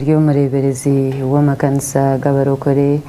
Ry'umureberezi w'amakanisa g'abarokore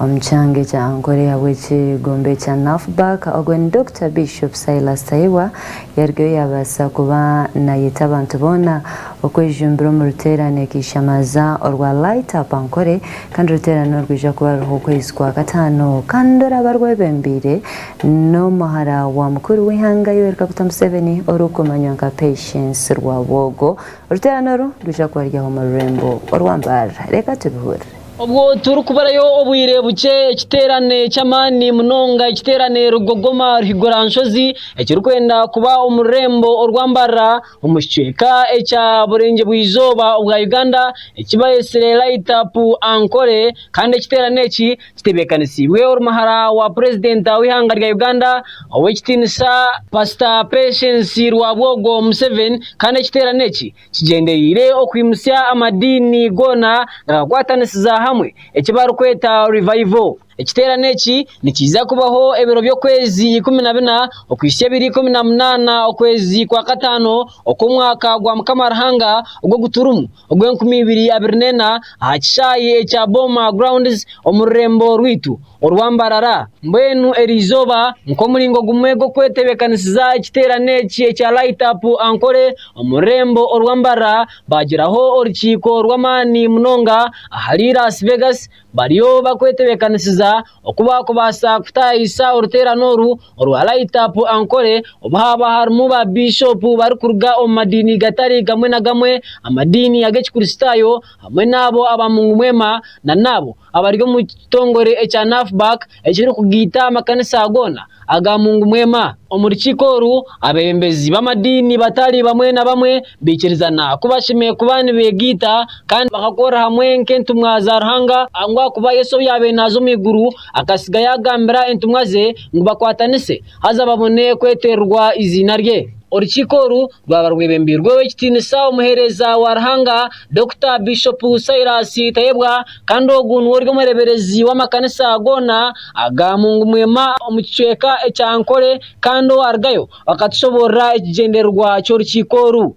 omucyange cya Ankole habw'eki gombe cya Nafback ogwen Dr. Bishop Silas Taiwa yaryo yabasa kuba nayita abantu bona okwejumbira mu ruterane kishamaza orwa Light Up Ankole kandi ruterane rwija kuba ruho kwezi kwa gatano kandi abarwebembire no muhara wa mukuru w'ihanga Yoweri Kaguta Museveni orukomanya nka Patience Rwabogo ruterane rwija kuba ryaho mu Rurembo Rwambara reka tubihure ubwo turi kubarayo obwire buke ekiterane cy'amani munonga ekiterane rugogoma ruhigoranshozi ekirikwenda kuba umurembo Rwambara umushika echa burenge bwizoba ubwa Uganda ekibayesere Light Up Ankole kandi ekiterane eki kitebekanisiwe urumahara wa president w'ihanga rya Uganda owekitinisa Pastor Patience Rwabogo Museveni kandi ekiterane eki kigenderire okwimusya amadini gona gwatanisiza hamwe ekibaru kweta revival ekiterane eki nikiza kubaho ebiro byo kwezi 14 okwisye 2018 okwezi kwa gatano okumwaka gwa mukamarahanga ogwo guturumu ogwe 2024 akishayi echa Boma Grounds omurembo rwitu Rwambarara mbwenu erizoba nkomulingo gumwego kwetebekanisiza ekiterane eki echa Light Up Ankole omurembo Rwambara bagiraho orukiko rw'amani munonga ahali Las Vegas bariyo bakwetebekanisiza okuba kubasa kutayisa uruterano orwa Light Up Ankole obahaba harimo ba bishop bari kuruga omadini gatari gamwe na gamwe amadini yagekikristayo hamwe nabo abamungu mwema na nabo abaryo mu kitongore echa Nafback ekiri kugita amakanisa agona agamungu mwema omurikiko ru abembezi b'amadini batari bamwe na bamwe bikirizana kubashimiye kubani begita kandi bakakora hamwe nkentumwa za ruhanga angwa kuba Yesu yabe nazo miguru akasiga yagambira entumwa ze ngo bakwatanise haza babone kweterwa izina rye orukiko ru rwabarwebembirwe w'ekitinisa umuhereza wa ruhanga Dr. Bishop Silas Taiwa kandi oguntu wori umureberezi w'amakanisa agona agamungu mwema omukicweka echa Ankole kandi argayo akatushobora ekigenderwa cy'orukiko ru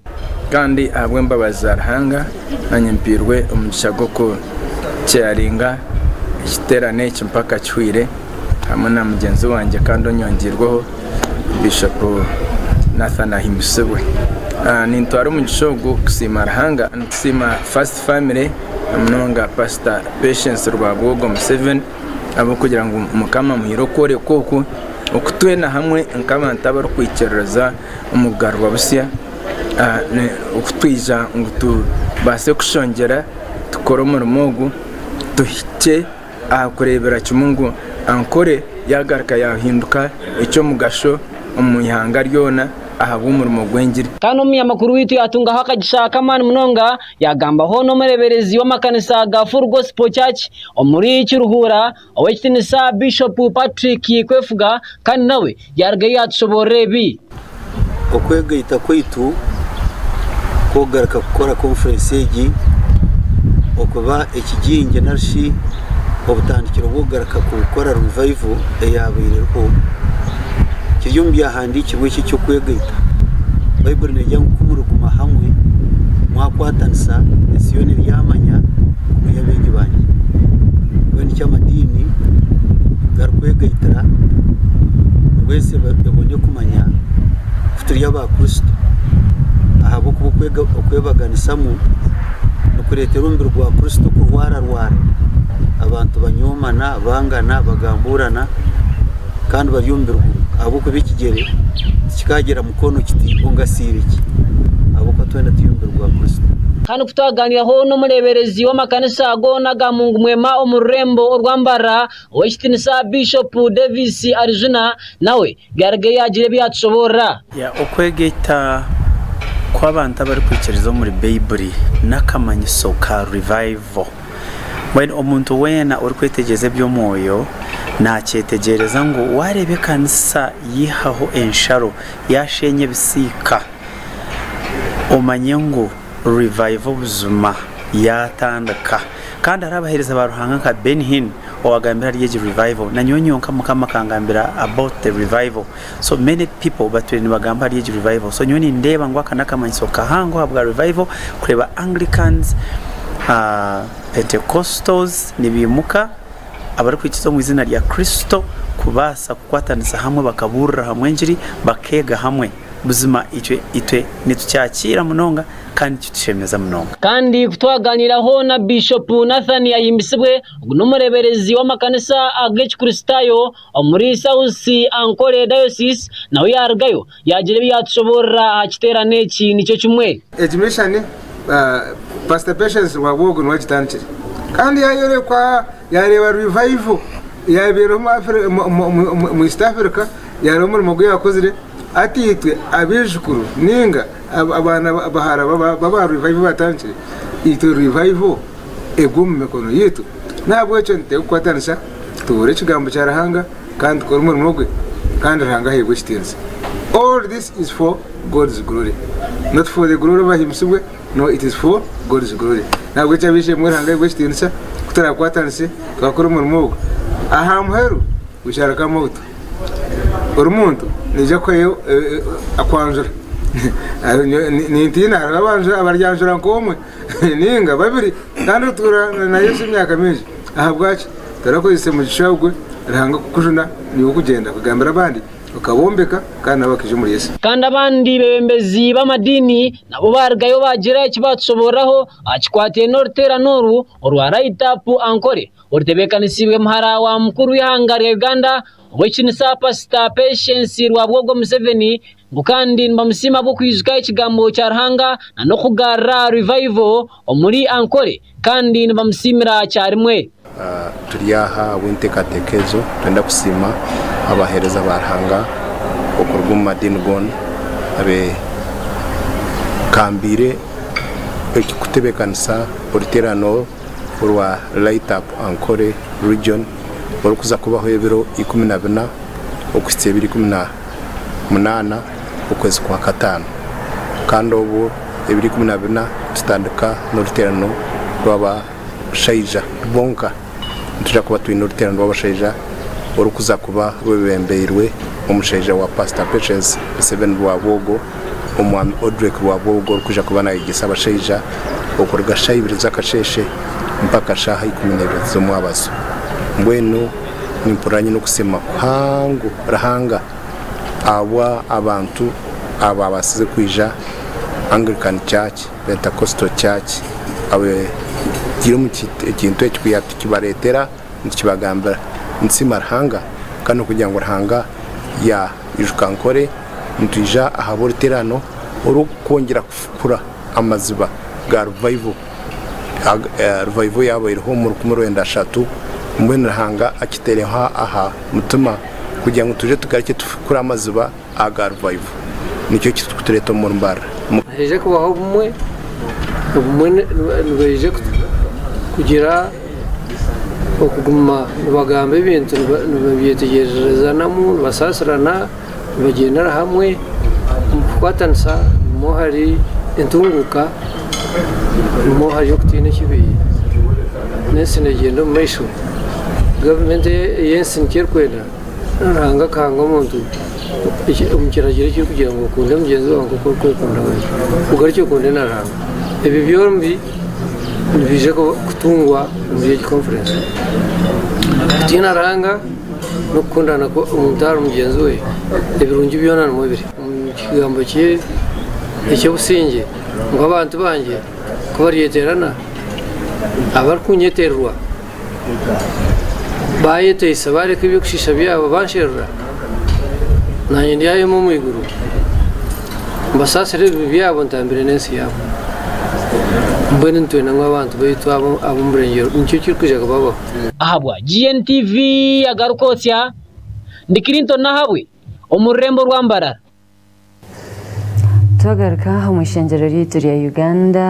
kandi abwembabaza ruhanga nanyempirwe omugishago ko cyaringa ekiterane cy'mpaka cywire hamwe na mugenzi wanjye kandi onyongirwaho Bishop Nathan Ahimsewe nintwara umugishogo kusima ruhanga nsima First Family munonga Pastor Patience Rwabogo Museveni abo kugira ngo mukama muhirokore koko okutwena hamwe nk'abantu abari kwikerereza umugarwa busya okutwija ngutu base kushongera tukora umurimo tuhike akurebera kimungu Ankole yagaruka yahinduka icyo mugasho umuyanga ryona ahabu umurimo gwengire kandi umunyamakuru witu yatunga hakagishaka amani munonga yagamba ho no mureberezi w'amakanisa ga Full Gospel Church omuri kiruhura owekitinisa Bishop Patrick Kwefuga kandi nawe yargaye yatshobore bi okwegayita kwitu kogaruka gukora conference egi okuba ekiginge narshi obutandikiro bwogaruka gukora revival eyabireho kiryumbya handikirwe iki cyo kwegayita Bible nejya kumuruguma hamwe mwakwatanisa esiyoni ryamanya kuyabengi banye wende cyamadini garkwegayitara wese babonye kumanya futuri y'abakristo ahabo okwebaganisamo nukuretera umbiro rwa Kristo kurwara abantu banyomana bangana bagamburana kandi baryumbirwa abo kubikigere kikagera mukono kiti ongasiriki abo katwenda tuyumbirwa Kristo kandi kutaganiraho no mureberezi w'amakanisa agona gamungu mwema omurembo Rwambara owekitinisa Bishop Davis Arizona nawe gargaye yagire byatshobora ya okwegeta kw'abantu abari kwikiriza muri Bible nakamanyiso ka revival when omuntu wena uri kwetegeze byo moyo nakyetegereza ngo warebe kanisa yihaho ensharo yashenye bisika omanye ngo revival buzuma yatandaka kandi arabahereza baruhanga nka Benhin owagambira ryeje revival na nyonyonka mukama kangambira about the revival so many people batweni bagamba ryeje revival so nyoni ndeba ngo akana kamanyiso kahango habwa revival kureba Anglicans Pentecostals nibimuka abari kwikiza mu izina rya Kristo kubasa kukwatanisa hamwe bakaburira hamwe njiri bakega hamwe buzima itwe nitucyakira munonga kandi kitushemeza munonga kandi kutwaganiraho na Bishop Nathan ayimbisibwe n'umureberezi w'amakanisa ag'Kristayo muri South Ankole Diocese nawe yargayo yagira byatshobora hakiterane iki nicyo kimwe education Pastor Patience wabogo n'wagitantire kandi yareba revival yabero mu East Africa yaro muri mugo yakozire atitwe abijukuru ninga abana bahara baba revival batantire ito revival egum mekono yitu nabwo cyo nte kwatanisa tubure kigambo cyarahanga kandi ko muri mugo kandi rahanga hego kitinze. All this is for God's glory, not for the glory of himself. No, it is for God's glory. Now which I wish him more hanga wish tinsa kutara kwatanise kakuru muri mugo ahamheru wishara kamoto urumuntu nije ko yo akwanjura nintina abanje abaryanjura nkomwe ninga babiri kandi tura na Yesu myaka mingi ahabwaci tarakozise mu gishagwe rahanga kukujuna ni ukugenda kugambira abandi ukabombeka kandi abakije muri Yesu kandi abandi bebembezi b'amadini nabo bargayo bagira ikibatsoboraho akikwatiye nortera noru orwaraitapu Ankole ortebekanisiwe mhara wa mukuru w'ihangari ya Uganda wekinisa Pastor Patience rwabwogo Museveni ngukandi mbamusima bwo kwizuka ikigambo cya Ruhanga no kugara revival muri Ankole kandi mbamusimira cyarimwe turiyaha w'intekatekezo twenda kusima abahereza barahanga okurwa mu madini gon abe kambire kutebekanisa oriterano urwa light up Ankole region barukuza kubaho ebiro 14 okusite 18 ukwezi kwa katano kandi ubu 2014 tutandika n'oriterano rwaba shaija bonka ntujya kuba twina oriterano rwaba shaija urukuza kuba rwebembeirwe umushaija wa Pastor Patience 7 rwabogo umwami Odrek rwabogo rukuja kuba nayigisa abashaija okurga shayibiri zakasheshe mpaka shaha 12 zo mwabazo mbwenu nimpuranye no kusema hangu rahanga aba abantu aba basize kwija Anglican Church, Pentecostal Church abe gira mu kintu cy'ikuyati kibaretera n'ikibagambira nsima rahanga kandi kugira ngo rahanga ya ijukankore ntija ahaboriterano urukongera kufukura amaziba ga revival yabo iriho mu 13 mbwene rahanga akitereha aha mutuma kugira ngo tuje tugarike tufukura amaziba aga revival nicyo kitureto mu mbara heje kubaho umwe nweje kugira okuguma bagamba ibintu babyetegereza namu basasirana bagendera hamwe kwatansa mohari intunguka mohari yo kutina kibi nese negendo mesho government yensin kirkwenda nanga kanga muntu umukiragire cyo kugira ngo kunde mugenzi wangu ko kwekunda baje ugaricyo kunde naranga ibi byombi bije ko kutungwa muri conference tina ranga no kundana ko umutaro mugenzi we ibirungi byonana mu bibiri kigambo cye icyo businge ngo abantu banje ko baryeterana abar kunyeterwa bayeteyisa bareka ibyo kushisha byabo banshirura nanye ndiyayo mu iguru mbasasire byabo ntambire nensi yabo mbene ntwe nangwa abantu bayitwa abo murengero nicyo kirikujaga baba ahabwa GNTV agarukotya ndikirinto nahabwe umurembo rwambara twagaruka mu ishengero ry'ituri ya Uganda